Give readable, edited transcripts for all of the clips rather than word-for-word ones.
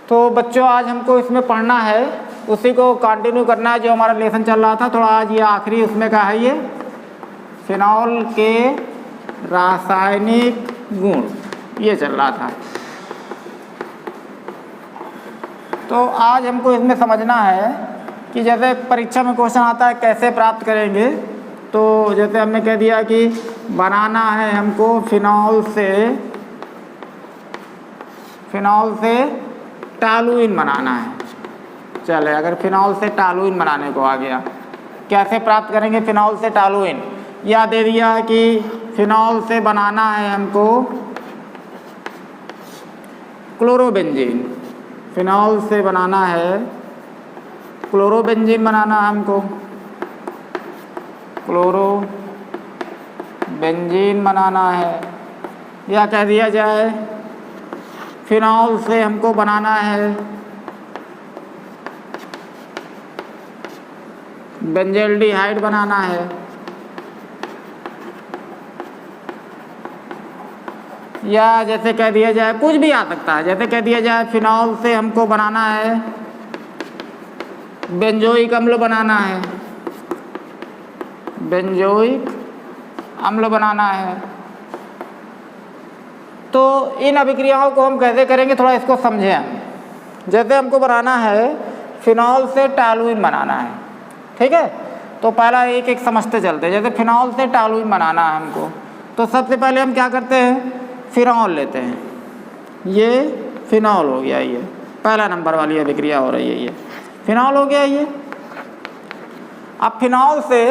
तो बच्चों आज हमको इसमें पढ़ना है, उसी को कंटिन्यू करना है जो हमारा लेसन चल रहा था। थोड़ा आज ये आखिरी उसमें का है, ये फिनॉल के रासायनिक गुण ये चल रहा था। तो आज हमको इसमें समझना है कि जैसे परीक्षा में क्वेश्चन आता है कैसे प्राप्त करेंगे। तो जैसे हमने कह दिया कि बनाना है हमको फिनॉल से टॉलुइन बनाना है। चले, अगर फिनॉल से टॉलुइन बनाने को आ गया, कैसे प्राप्त करेंगे फिनॉल से टॉलुइन? या दे दिया कि फिनॉल से बनाना है हमको क्लोरोबेंजीन, फिनॉल से बनाना है क्लोरोबेंजीन बनाना है हमको, क्लोरोबेंजीन बनाना है। या कह दिया जाए फिनॉल से हमको बनाना है बेंजल्डिहाइड बनाना है। या जैसे कह दिया जाए, कुछ भी आ सकता है, जैसे कह दिया जाए फिनॉल से हमको बनाना है बेंजोइक अम्ल बनाना है, बेंजोइक अम्ल बनाना है। तो इन अभिक्रियाओं को हम कैसे करेंगे, थोड़ा इसको समझें हम। जैसे हमको बनाना है फिनॉल से टॉलुइन बनाना है, ठीक है। तो पहला एक एक समझते चलते हैं। जैसे फिनॉल से टॉलुइन बनाना है हमको, तो सबसे पहले हम क्या करते हैं, फिनॉल लेते हैं। ये फिनॉल हो गया, ये पहला नंबर वाली अभिक्रिया हो रही है, ये फिनॉल हो गया ये। अब फिनॉल से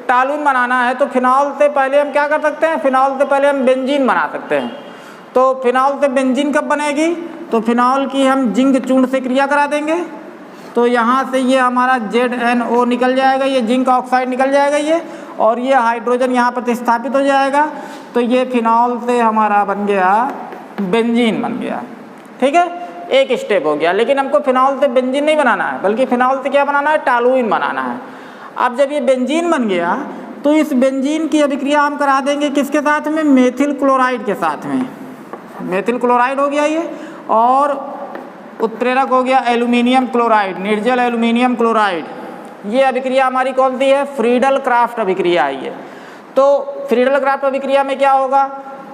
टॉलुइन बनाना है तो फिनॉल से पहले हम क्या कर सकते हैं, फिनॉल से पहले हम बेंजीन बना सकते हैं। तो फिनॉल से बेंजीन कब बनेगी, तो फिनॉल की हम जिंक चूर्ण से क्रिया करा देंगे। तो यहाँ से ये हमारा ZnO निकल जाएगा, ये जिंक ऑक्साइड निकल जाएगा ये, और ये हाइड्रोजन यहाँ प्रतिस्थापित हो जाएगा। तो ये फिनॉल से हमारा बन गया बेंजीन बन गया, ठीक है। एक स्टेप हो गया। लेकिन हमको फिनॉल से बेंजीन नहीं बनाना है, बल्कि फिनॉल से क्या बनाना है, टॉलुइन बनाना है। अब जब ये बेंजीन बन गया तो इस बेंजीन की अभिक्रिया हम करा देंगे किसके साथ में, मेथिल क्लोराइड के साथ में। मेथिल क्लोराइड हो गया ये, और उत्प्रेरक हो गया एल्यूमिनियम क्लोराइड, निर्जल एल्यूमिनियम क्लोराइड। ये अभिक्रिया हमारी कौन सी है, फ्रीडल क्राफ्ट अभिक्रिया है ये। तो फ्रीडल क्राफ्ट अभिक्रिया में क्या होगा,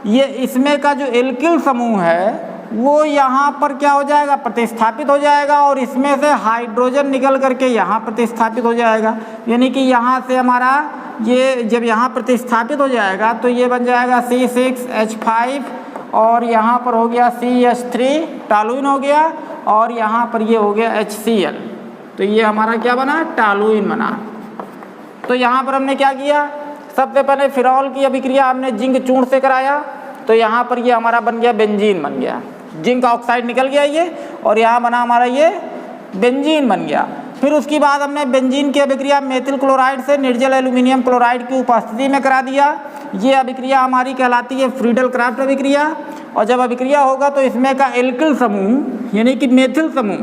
ये इसमें का जो एल्किल समूह है वो यहाँ पर क्या हो जाएगा, प्रतिस्थापित हो जाएगा, और इसमें से हाइड्रोजन निकल करके यहाँ प्रतिस्थापित हो जाएगा। यानी कि यहाँ से हमारा ये जब यहाँ प्रतिस्थापित हो जाएगा तो ये बन जाएगा C6H5, और यहाँ पर हो गया CH3 टॉलुइन हो गया, और यहाँ पर ये हो गया HCl। तो ये हमारा क्या बना, टॉलुइन बना। तो यहाँ पर हमने क्या किया, सबसे पहले फिनॉल की अभिक्रिया हमने जिंक चूर्ण से कराया। तो यहाँ पर ये हमारा बन गया बेंजीन बन गया, जिंक ऑक्साइड निकल गया ये, और यहाँ बना हमारा ये बेंजीन बन गया। फिर उसके बाद हमने बेंजीन की अभिक्रिया मेथिल क्लोराइड से निर्जल एल्यूमिनियम क्लोराइड की उपस्थिति में करा दिया। ये अभिक्रिया हमारी कहलाती है फ्रीडल क्राफ्ट अभिक्रिया। और जब अभिक्रिया होगा तो इसमें का एल्किल समूह यानी कि मेथिल समूह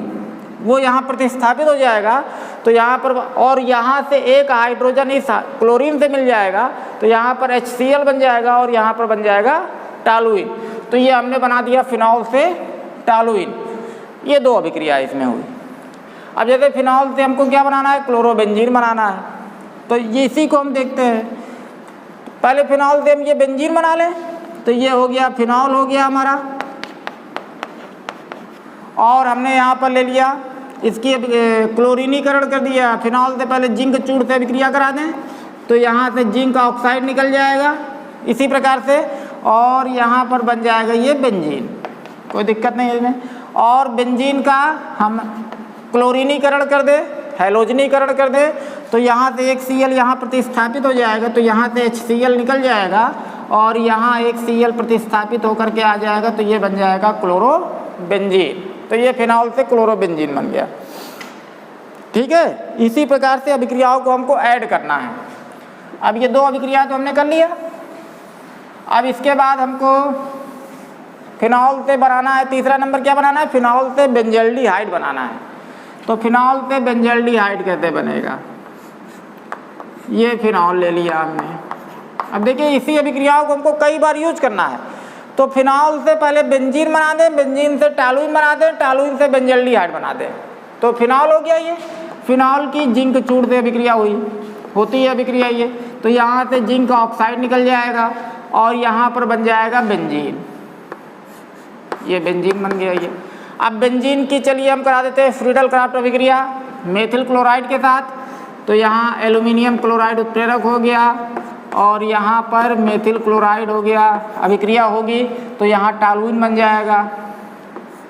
वो यहाँ प्रतिस्थापित हो जाएगा। तो यहाँ पर, और यहाँ से एक हाइड्रोजन इस क्लोरीन से मिल जाएगा, तो यहाँ पर HCl बन जाएगा, और यहाँ पर बन जाएगा टॉलुइन। तो ये हमने बना दिया फिनॉल से टॉलुइन। ये दो अभिक्रिया इसमें हुई। अब जैसे फिनॉल से हमको क्या बनाना है, क्लोरोबेंजीन बनाना है। तो ये इसी को हम देखते हैं। पहले फिनॉल से हम ये बेंजीन बना लें, तो ये हो गया फिनॉल हो गया हमारा, और हमने यहाँ पर ले लिया इसकी क्लोरीनीकरण कर दिया। फिनॉल से पहले जिंक चूर्ण से अभिक्रिया करा दें तो यहाँ से जिंक ऑक्साइड निकल जाएगा इसी प्रकार से, और यहाँ पर बन जाएगा ये बेंजीन, कोई दिक्कत नहीं है इसमें। और बेंजीन का हम क्लोरीनीकरण कर दे, हैलोजनीकरण कर दे, तो यहाँ से एक Cl यहाँ प्रतिस्थापित हो जाएगा, तो यहाँ से HCl निकल जाएगा, और यहाँ एक Cl प्रतिस्थापित होकर के आ जाएगा, तो ये बन जाएगा क्लोरोबेंजीन। तो ये फिनॉल से क्लोरोबेंजीन बन गया, ठीक है। इसी प्रकार से अभिक्रियाओं को हमको ऐड करना है। अब ये दो अभिक्रिया तो हमने कर लिया। अब इसके बाद हमको फिनॉल से बनाना है, तीसरा नंबर क्या बनाना है, फिनॉल से बेंजल्डिहाइड बनाना है। तो फिनॉल से बेंजल्डिहाइड कैसे बनेगा, ये फिनॉल ले लिया हमने। अब देखिए इसी अभिक्रियाओं को हमको कई बार यूज करना है। तो फिनॉल से पहले बेंजीन बना दें, बेंजीन से टॉलुइन बना दें, टॉलुइन से बेंजल्डिहाइड बना दें, तो फिनॉल हो गया। ये फिनॉल की जिंक चूड़ से अभिक्रिया होती है अभिक्रिया ये, तो यहाँ से जिंक ऑक्साइड निकल जाएगा और यहाँ पर बन जाएगा बेंजीन। ये बेंजीन बन गया ये। अब बेंजीन की चलिए हम करा देते हैं फ्रीडल क्राफ्ट अभिक्रिया मेथिल क्लोराइड के साथ। तो यहाँ एल्यूमिनियम क्लोराइड उत्प्रेरक हो गया और यहाँ पर मेथिल क्लोराइड हो गया, अभिक्रिया होगी तो यहाँ टॉलुइन बन जाएगा,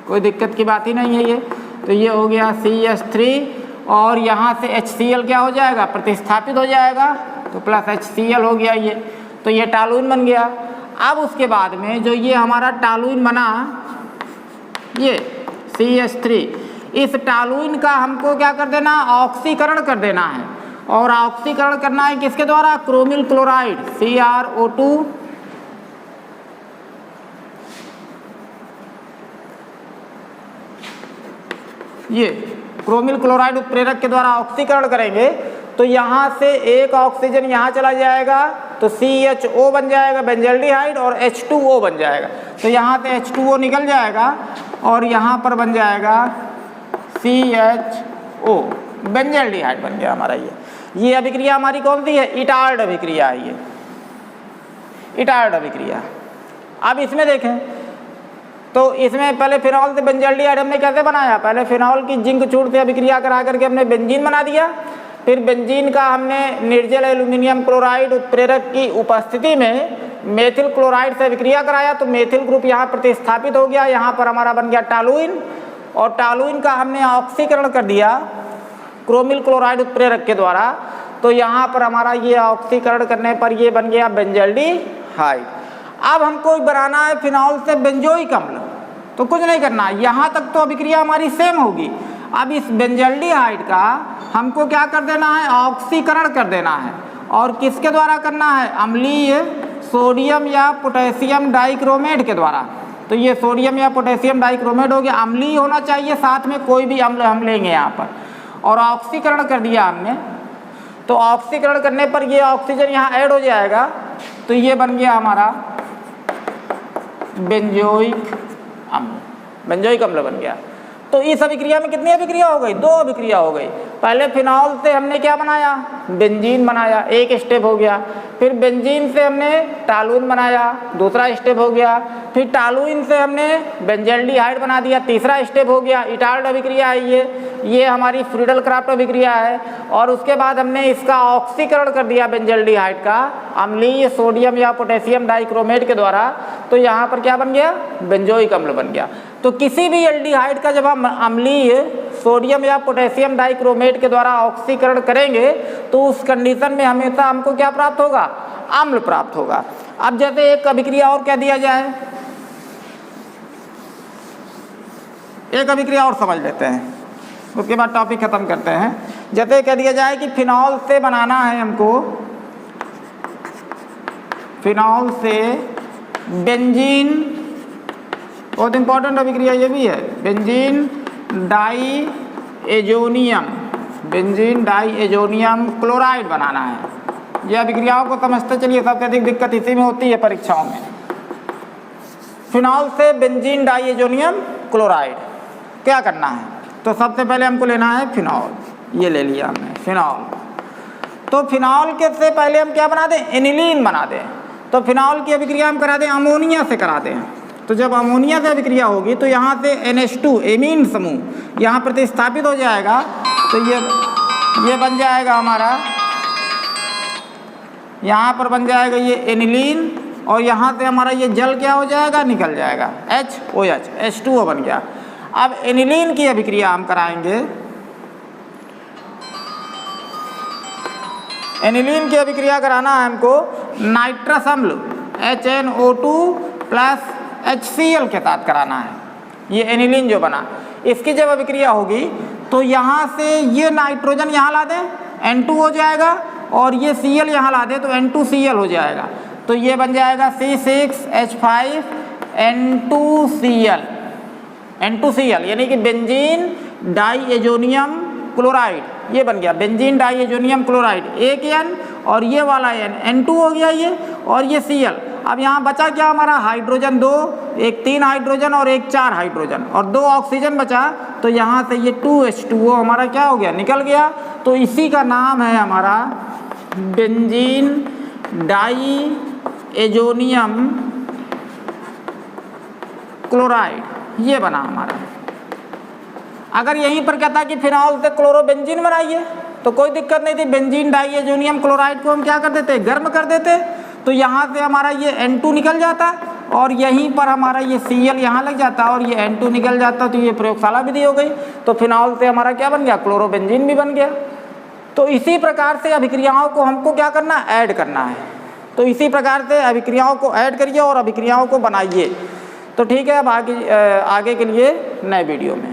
कोई दिक्कत की बात ही नहीं है ये। तो ये हो गया CH3 और यहाँ से HCl क्या हो जाएगा, प्रतिस्थापित हो जाएगा, तो प्लस HCl हो गया ये, तो ये टॉलुइन बन गया। अब उसके बाद में जो ये हमारा टॉलुइन बना, ये CH3, इस टॉलुइन का हमको क्या कर देना, ऑक्सीकरण कर देना है। और ऑक्सीकरण करना है किसके द्वारा, क्रोमिल क्लोराइड CrO2 ये क्रोमिल क्लोराइड उत्प्रेरक के द्वारा ऑक्सीकरण करेंगे तो यहाँ से एक ऑक्सीजन यहाँ चला जाएगा तो CHO बन जाएगा बेंजल्डिहाइड और H2O बन जाएगा। तो यहाँ से H2O निकल जाएगा और यहाँ पर बन जाएगा CHO, बेंजल्डिहाइड बन गया हमारा ये अभिक्रिया हमारी कौन सी है, इटार्ड अभिक्रिया है ये, इटार्ड अभिक्रिया। अब इसमें देखें तो इसमें पहले फिनॉल से बेंजल्डिहाइड हमने कैसे बनाया, पहले फिनॉल की जिंक चूड़ से अभिक्रिया करा करके हमने बेंजीन बना दिया, फिर बेंजीन का हमने निर्जल एल्यूमिनियम क्लोराइड उत्प्रेरक की उपस्थिति में मेथिल क्लोराइड से अभिक्रिया कराया तो मेथिल ग्रुप यहाँ प्रतिस्थापित हो गया, यहाँ पर हमारा बन गया टॉलुइन और टॉलुइन का हमने ऑक्सीकरण कर दिया क्रोमिल क्लोराइड उत्प्रेरक के द्वारा, तो यहाँ पर हमारा ये ऑक्सीकरण करने पर ये बन गया बेंजल्डिहाइड। अब हमको बनाना है फिनॉल से बेंजोइक अम्ल, तो कुछ नहीं करना, यहाँ तक तो अभिक्रिया हमारी सेम होगी। अब इस बेंजल्डिहाइड का हमको क्या कर देना है, ऑक्सीकरण कर देना है, और किसके द्वारा करना है, अम्लीय सोडियम या पोटेशियम डाइक्रोमेट के द्वारा। तो ये सोडियम या पोटेशियम डाइक्रोमेट हो गया, अम्लीय होना चाहिए, साथ में कोई भी अम्ल हम लेंगे यहाँ पर, और ऑक्सीकरण कर दिया हमने। तो ऑक्सीकरण करने पर ये ऑक्सीजन यहाँ ऐड हो जाएगा, तो ये बन गया हमारा बेंजोइक अम्ल, बेंजोइक अम्ल बन गया। तो इस अभिक्रिया में कितनी अभिक्रिया हो गई, दो अभिक्रिया हो गई। पहले फिनॉल से हमने क्या बनाया, बेंजीन बनाया, एक स्टेप हो गया, फिर बेंजीन से हमने टॉलुइन बनाया, दूसरा स्टेप हो गया, फिर टॉलुइन से हमने बेंजल्डिहाइड बना दिया, तीसरा स्टेप हो गया। इटार्ड अभिक्रिया है ये हमारी फ्रीडल क्राफ्ट अभिक्रिया है। और उसके बाद हमने इसका ऑक्सीकरण कर दिया बेंजल्डिहाइड का अम्लीय सोडियम या पोटेशियम डाइक्रोमेट के द्वारा, तो यहाँ पर क्या बन गया, बेंजोइक अम्ल बन गया। तो किसी भी एल्डिहाइड का जब हम अम्लीय सोडियम या पोटेशियम डाइक्रोमेट के द्वारा ऑक्सीकरण करेंगे तो उस कंडीशन में हमेशा हमको क्या प्राप्त होगा, अम्ल प्राप्त होगा। अब जैसे एक अभिक्रिया और कह दिया जाए, एक अभिक्रिया और समझ लेते हैं, उसके बाद टॉपिक खत्म करते हैं। जैसे कह दिया जाए कि फिनॉल से बनाना है हमको, फिनॉल से बेंजीन, बहुत इंपॉर्टेंट अभिक्रिया ये भी है, benzene diazonium, benzene diazonium chloride बनाना है। ये अभिक्रियाओं को समझते चलिए, सबसे अधिक दिक्कत इसी में होती है परीक्षाओं में। फिनॉल से बेंजीन डाई एजोनियम क्लोराइड क्या करना है, तो सबसे पहले हमको लेना है फिनॉल, ये ले लिया हमने फिनॉल। तो फिनॉल के से पहले हम क्या बना दें, एनिलीन बना दें। तो फिनॉल की अभिक्रिया हम करा दें अमोनिया से करा दें। तो जब अमोनिया से अभिक्रिया होगी तो यहाँ से NH2 एमीन समूह यहाँ प्रतिस्थापित हो जाएगा, तो ये बन जाएगा हमारा, यहाँ पर बन जाएगा ये एनिलीन, और यहाँ से हमारा ये जल क्या हो जाएगा, निकल जाएगा HOH, H2O बन गया। अब एनिलीन की अभिक्रिया हम कराएंगे, एनिलीन की अभिक्रिया कराना है हमको नाइट्रस अम्ल HNO2 प्लस HCl के साथ कराना है। ये एनिलीन जो बना, इसकी जब अभिक्रिया होगी तो यहाँ से ये नाइट्रोजन यहाँ ला दें, N2 हो जाएगा, और ये Cl यहाँ ला दें तो N2Cl हो जाएगा। तो ये बन जाएगा C6H5N2Cl, यानी कि बेंजीन डाई एजोनियम क्लोराइड, ये बन गया बेंजीन डाई एजोनियम क्लोराइड, एक N और ये वाला N, N2 हो गया ये, और ये Cl। अब यहाँ बचा क्या हमारा हाइड्रोजन 2, एक 3 हाइड्रोजन और एक 4 हाइड्रोजन और 2 ऑक्सीजन बचा, तो यहाँ से ये 2H2O हमारा क्या हो गया, निकल गया। तो इसी का नाम है हमारा बेंजीन डाई एजोनियम क्लोराइड, ये बना हमारा। अगर यहीं पर कहता कि फिनॉल से क्लोरोबेंजीन बनाइए तो कोई दिक्कत नहीं थी, बेंजीन डाइएजोनियम क्लोराइड को हम क्या कर देते, गर्म कर देते, तो यहाँ से हमारा ये N2 निकल जाता और यहीं पर हमारा ये Cl यहाँ लग जाता और ये N2 निकल जाता, तो ये प्रयोगशाला विधि हो गई। तो फिनॉल से हमारा क्या बन गया, क्लोरोबेंजीन भी बन गया। तो इसी प्रकार से अभिक्रियाओं को हमको क्या करना, ऐड करना है। तो इसी प्रकार से अभिक्रियाओं को ऐड करिए और अभिक्रियाओं को बनाइए। तो ठीक है, अब आगे के लिए नए वीडियो में।